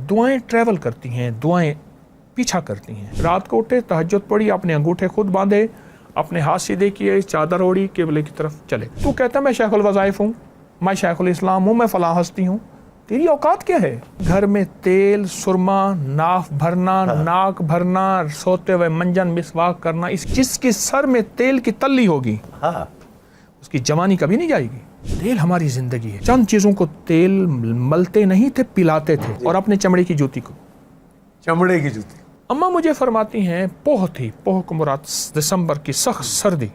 دعائیں ٹریول کرتی ہیں، دعائیں پیچھا کرتی ہیں۔ رات کو اٹھے، تہجد پڑھی، اپنے انگوٹھے خود باندھے، اپنے ہاتھ سیدھے کیے، چادر اوڑھی، قبلے کی طرف چلے۔ تو کہتا ہے میں شیخ الوظائف ہوں، میں شیخ الاسلام ہوں، میں فلاں ہستی ہوں۔ تیری اوقات کیا ہے؟ گھر میں تیل، سرما، ناف بھرنا، ناک بھرنا، سوتے ہوئے منجن مسواک کرنا، جس کے سر میں تیل کی تلی ہوگی اس کی جوانی کبھی نہیں جائے گی۔ تیل ہماری زندگی ہے۔ چند چیزوں کو تیل ملتے نہیں تھے، پلاتے تھے، اور اپنے چمڑے کی جوتی کو۔ چمڑے کی جوتی۔ اماں مجھے فرماتی ہیں پوہ کو مراد دسمبر کی سخت سردی،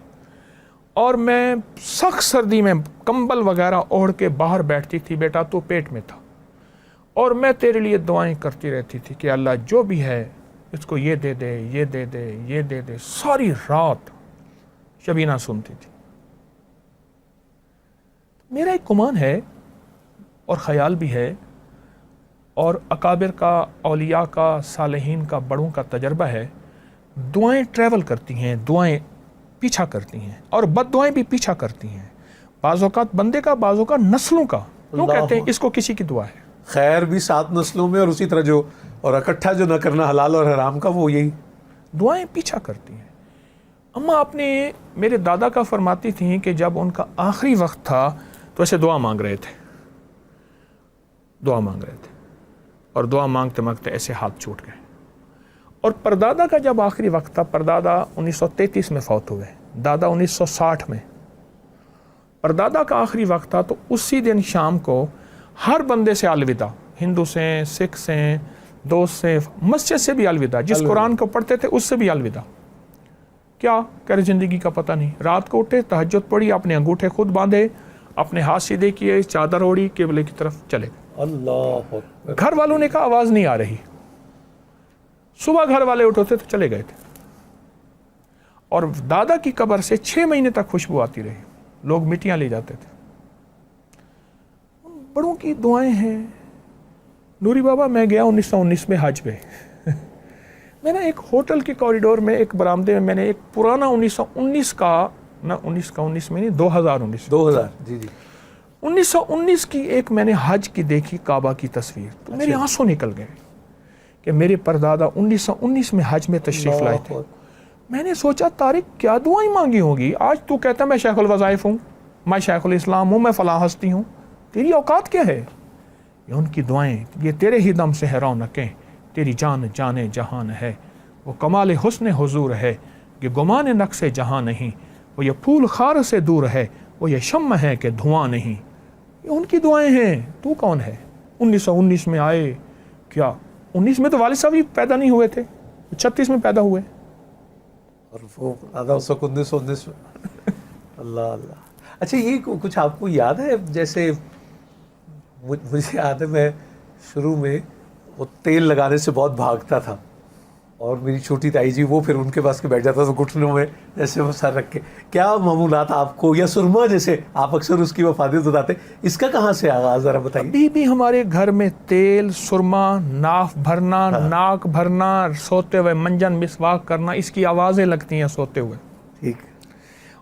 اور میں سخت سردی میں کمبل وغیرہ اوڑھ کے باہر بیٹھتی تھی، بیٹا تو پیٹ میں تھا، اور میں تیرے لیے دعائیں کرتی رہتی تھی کہ اللہ جو بھی ہے اس کو یہ دے دے، یہ دے دے، یہ دے دے۔ ساری رات شبینہ سنتی تھی۔ میرا ایک گمان ہے اور خیال بھی ہے، اور اکابر کا، اولیاء کا، صالحین کا، بڑوں کا تجربہ ہے، دعائیں ٹریول کرتی ہیں، دعائیں پیچھا کرتی ہیں، اور بد دعائیں بھی پیچھا کرتی ہیں۔ بعض اوقات بندے کا، بعض اوقات نسلوں کا۔ کیوں کہتے ہیں اس کو کسی کی دعا ہے؟ خیر بھی 7 نسلوں میں، اور اسی طرح جو اور اکٹھا جو نہ کرنا حلال اور حرام کا، وہ یہی دعائیں پیچھا کرتی ہیں۔ اماں اپنے میرے دادا کا فرماتی تھیں کہ جب ان کا آخری وقت تھا تو ایسے دعا مانگ رہے تھے، اور دعا مانگتے مانگتے ایسے ہاتھ چھوٹ گئے۔ اور پردادا کا جب آخری وقت تھا، پردادا 1933 میں فوت ہوئے، دادا 1960 میں۔ پردادا کا آخری وقت تھا تو اسی دن شام کو ہر بندے سے الوداع، ہندو سے، سکھ سے، دوست سے، مسجد سے بھی الوداع، جس قرآن کو پڑھتے تھے اس سے بھی الوداع۔ کیا کرے؟ زندگی کا پتہ نہیں۔ رات کو اٹھے، تہجد پڑھی، اپنے انگوٹھے خود باندھے، اپنے ہاتھ سیدھے کیے، چادر اوڑھی، قبلے کی طرف چلے گئے۔ اللہ۔ گھر والوں نے کہا آواز نہیں آ رہی۔ صبح گھر والے اٹھوتے تو چلے گئے تھے، اور دادا کی قبر سے 6 مہینے تک خوشبو آتی رہی، لوگ مٹیاں لے جاتے تھے۔ بڑوں کی دعائیں ہیں۔ نوری بابا میں گیا 1919 میں حج پہ، میں نے ایک ہوٹل کے کوریڈور میں ایک برآمدے میں میں نے ایک پرانا 1919 کا، نہ 19 میں نہیں، 2019 جی جی 1919 کی ایک میں نے حج کی دیکھی کعبہ کی تصویر، تو میرے آنسوں نکل گئے کہ میرے پردادا 1919 میں حج میں تشریف لائے تھے۔ میں نے سوچا طارق کیا دعائیں مانگی ہوگی؟ آج تو کہتا ہے میں شیخ الوظائف ہوں، میں شیخ الاسلام ہوں، میں فلاں ہستی ہوں۔ تیری اوقات کیا ہے؟ یہ ان کی دعائیں، یہ تیرے ہی دم سے ہے رونقیں، تیری جان جانے جہان ہے، وہ کمال حسن حضور ہے کہ گمان نقص جہاں نہیں، وہ یہ پھول خار سے دور ہے، وہ یہ شمع ہے کہ دھواں نہیں۔ یہ ان کی دعائیں ہیں۔ تو کون ہے؟ 1919 میں آئے، کیا 19 میں تو والد صاحب ہی پیدا نہیں ہوئے تھے، 36 میں پیدا ہوئے، اور وہ آدھا 1919 میں۔ اللہ اللہ۔ اچھا یہ کچھ آپ کو یاد ہے؟ جیسے مجھے یاد ہے میں شروع میں وہ تیل لگانے سے بہت بھاگتا تھا، اور میری چھوٹی تائی جی وہ پھر ان کے پاس کے بیٹھ جاتا تھا گھٹنوں میں جیسے وہ سر رکھ کے۔ کیا معمولات آپ کو، یا سرما جیسے آپ اکثر اس کی وفادیت بتاتے، اس کا کہاں سے آغاز ذرا بتائیے؟ ابھی بھی ہمارے گھر میں تیل، سرما، ناف بھرنا، ناک بھرنا، سوتے ہوئے منجن مسواک کرنا، اس کی آوازیں لگتی ہیں سوتے ہوئے۔ ٹھیک۔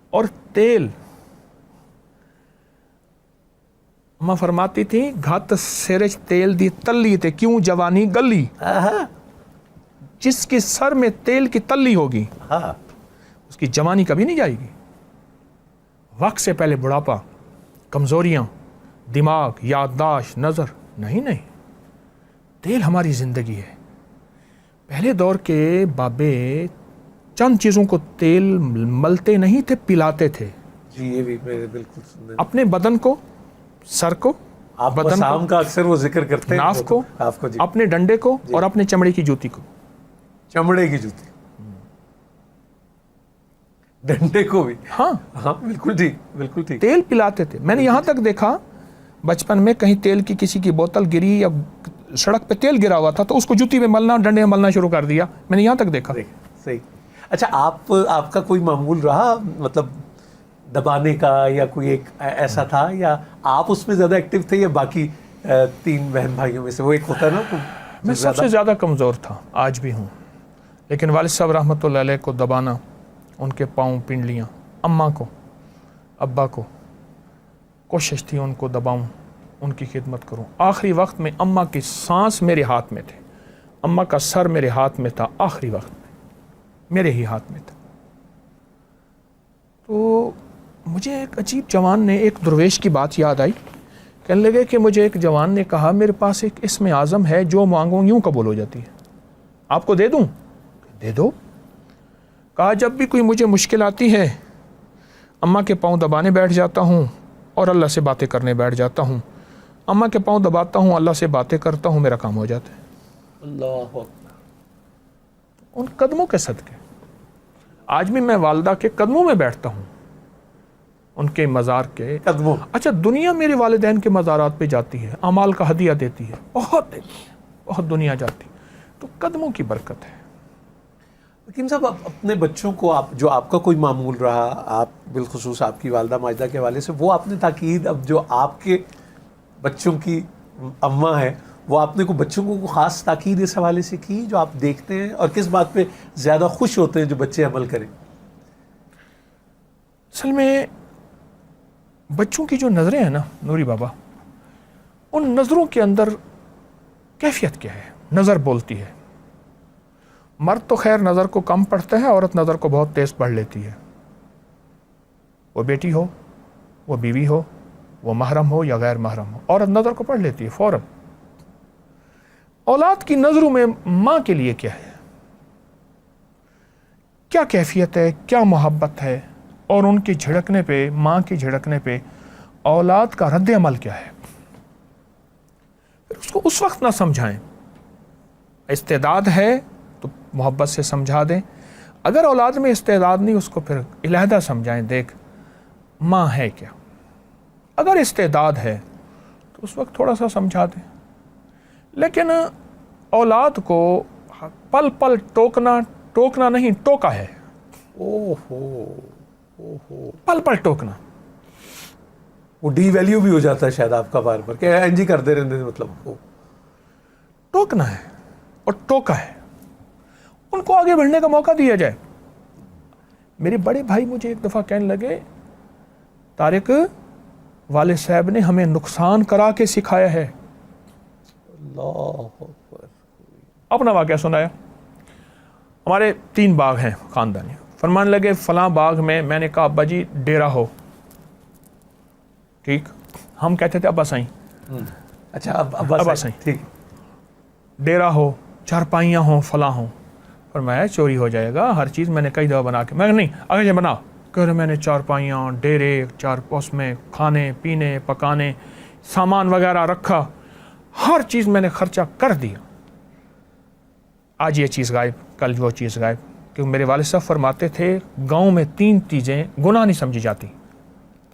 اور تیل، ماں فرماتی تھی گھت سرج تیل دی تلی تے کیوں جوانی گلی، جس کے سر میں تیل کی تلی ہوگی اس کی جوانی کبھی نہیں جائے گی۔ وقت سے پہلے بڑھاپا، کمزوریاں، دماغ، یادداشت، نظر نہیں۔ تیل ہماری زندگی ہے۔ پہلے دور کے بابے چند چیزوں کو تیل ملتے نہیں تھے، پلاتے تھے۔ جی یہ بھی میں بالکل سن اپنے بدن کو، سر کو، آپ بدن کا اکثر وہ ذکر کرتے ہیں، ناف کو، جی، اپنے ڈنڈے کو، اور اپنے چمڑے کی جوتی کو۔ چمڑے کی جوتی، ڈنڈے کو بھی، ہاں بالکل ٹھیک، بالکل ٹھیک۔ تیل پلاتے تھے۔ میں نے یہاں تک دیکھا بچپن میں کہیں تیل کی کسی کی بوتل گری یا سڑک پہ تیل گرا ہوا تھا تو اس کو جوتی میں ملنا، ڈنڈے میں ملنا شروع کر دیا، میں نے یہاں تک دیکھا۔ صحیح۔ اچھا آپ کا کوئی معمول رہا مطلب دبانے کا، یا کوئی ایک ایسا تھا، یا آپ اس میں زیادہ ایکٹیو تھے، یا باقی 3 بہن بھائیوں میں سے وہ ایک ہوتا ہے نا؟ میں سب سے زیادہ کمزور تھا، آج بھی ہوں، لیکن والد صاحب رحمۃ اللہ علیہ کو دبانا، ان کے پاؤں پنڈلیاں، اماں کو، ابا کو کوشش تھی ان کو دباؤں، ان کی خدمت کروں. آخری وقت میں اماں کی سانس میرے ہاتھ میں تھے, اماں کا سر میرے ہاتھ میں تھا, آخری وقت میں میرے ہی ہاتھ میں تھا. تو مجھے ایک عجیب جوان نے, ایک درویش کی بات یاد آئی. کہنے لگے کہ مجھے ایک جوان نے کہا میرے پاس ایک اسم اعظم ہے جو مانگوں یوں قبول ہو جاتی ہے, آپ کو دے دوں؟ دے دو. کہا جب بھی کوئی مجھے مشکل آتی ہے اماں کے پاؤں دبانے بیٹھ جاتا ہوں اور اللہ سے باتیں کرنے بیٹھ جاتا ہوں. اماں کے پاؤں دباتا ہوں, اللہ سے باتیں کرتا ہوں, میرا کام ہو جاتا ہے. اللہ اکبر. ان قدموں کے صدقے آج بھی میں والدہ کے قدموں میں بیٹھتا ہوں, ان کے مزار کے قدموں. اچھا دنیا میرے والدین کے مزارات پہ جاتی ہے, اعمال کا ہدیہ دیتی ہے, بہت دیتی ہے, بہت دنیا جاتی, تو قدموں کی برکت ہے. حکیم صاحب, آپ اپنے بچوں کو, آپ جو آپ کا کوئی معمول رہا, آپ بالخصوص آپ کی والدہ ماجدہ کے حوالے سے, وہ آپ نے تاکید, اب جو آپ کے بچوں کی اماں ہے, وہ آپ نے کو بچوں کو خاص تاکید اس حوالے سے کی جو آپ دیکھتے ہیں, اور کس بات پہ زیادہ خوش ہوتے ہیں جو بچے عمل کریں؟ اصل میں بچوں کی جو نظریں ہیں نا نوری بابا, ان نظروں کے اندر کیفیت کیا ہے؟ نظر بولتی ہے. مرد تو خیر نظر کو کم پڑھتا ہے, عورت نظر کو بہت تیز پڑھ لیتی ہے. وہ بیٹی ہو, وہ بیوی ہو, وہ محرم ہو یا غیر محرم ہو, عورت نظر کو پڑھ لیتی ہے فوراً. اولاد کی نظروں میں ماں کے لیے کیا ہے, کیا کیفیت ہے, کیا محبت ہے, اور ان کی جھڑکنے پہ, ماں کی جھڑکنے پہ اولاد کا رد عمل کیا ہے. پھر اس کو اس وقت نہ سمجھائیں, استعداد ہے تو محبت سے سمجھا دیں. اگر اولاد میں استعداد نہیں, اس کو پھر علیحدہ سمجھائیں, دیکھ ماں ہے کیا. اگر استعداد ہے تو اس وقت تھوڑا سا سمجھا دیں. لیکن اولاد کو پل پل ٹوکنا نہیں, ٹوکا ہے. پل پل ٹوکنا, وہ ڈی ویلیو بھی ہو جاتا ہے شاید آپ کا بار بار, کہ انجی کرتے رہتے ہیں, مطلب وہ ٹوکنا ہے اور ٹوکا ہے. ان کو آگے بڑھنے کا موقع دیا جائے. میرے بڑے بھائی مجھے ایک دفعہ کہنے لگے, طارق والد صاحب نے ہمیں نقصان کرا کے سکھایا ہے. اللہ اکبر. اپنا واقعہ سنایا. ہمارے 3 باغ ہیں خاندانی. فرمان لگے فلاں باغ میں نے کہا ابا جی ڈیرا ہو. ٹھیک, ہم کہتے تھے ابا سائیں. اچھا, ابا سائیں ٹھیک. ڈیرا ہو, چارپائیاں ہوں, فلاں ہوں. فرمایا چوری ہو جائے گا, ہر چیز میں نے کئی دفعہ بنا کے, میں نہیں اگر یہ بنا کہ میں نے چارپائیاں, ڈیرے, اس میں کھانے پینے پکانے سامان وغیرہ رکھا, ہر چیز میں نے خرچہ کر دیا. آج یہ چیز غائب, کل وہ چیز غائب. کیونکہ میرے والد صاحب فرماتے تھے گاؤں میں 3 چیزیں گناہ نہیں سمجھی جاتی.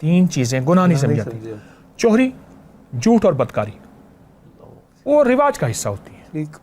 3 چیزیں گناہ نہیں سمجھی جاتی, چوری, جھوٹ اور بدکاری. وہ رواج کا حصہ ہوتی ہے. ٹھیک.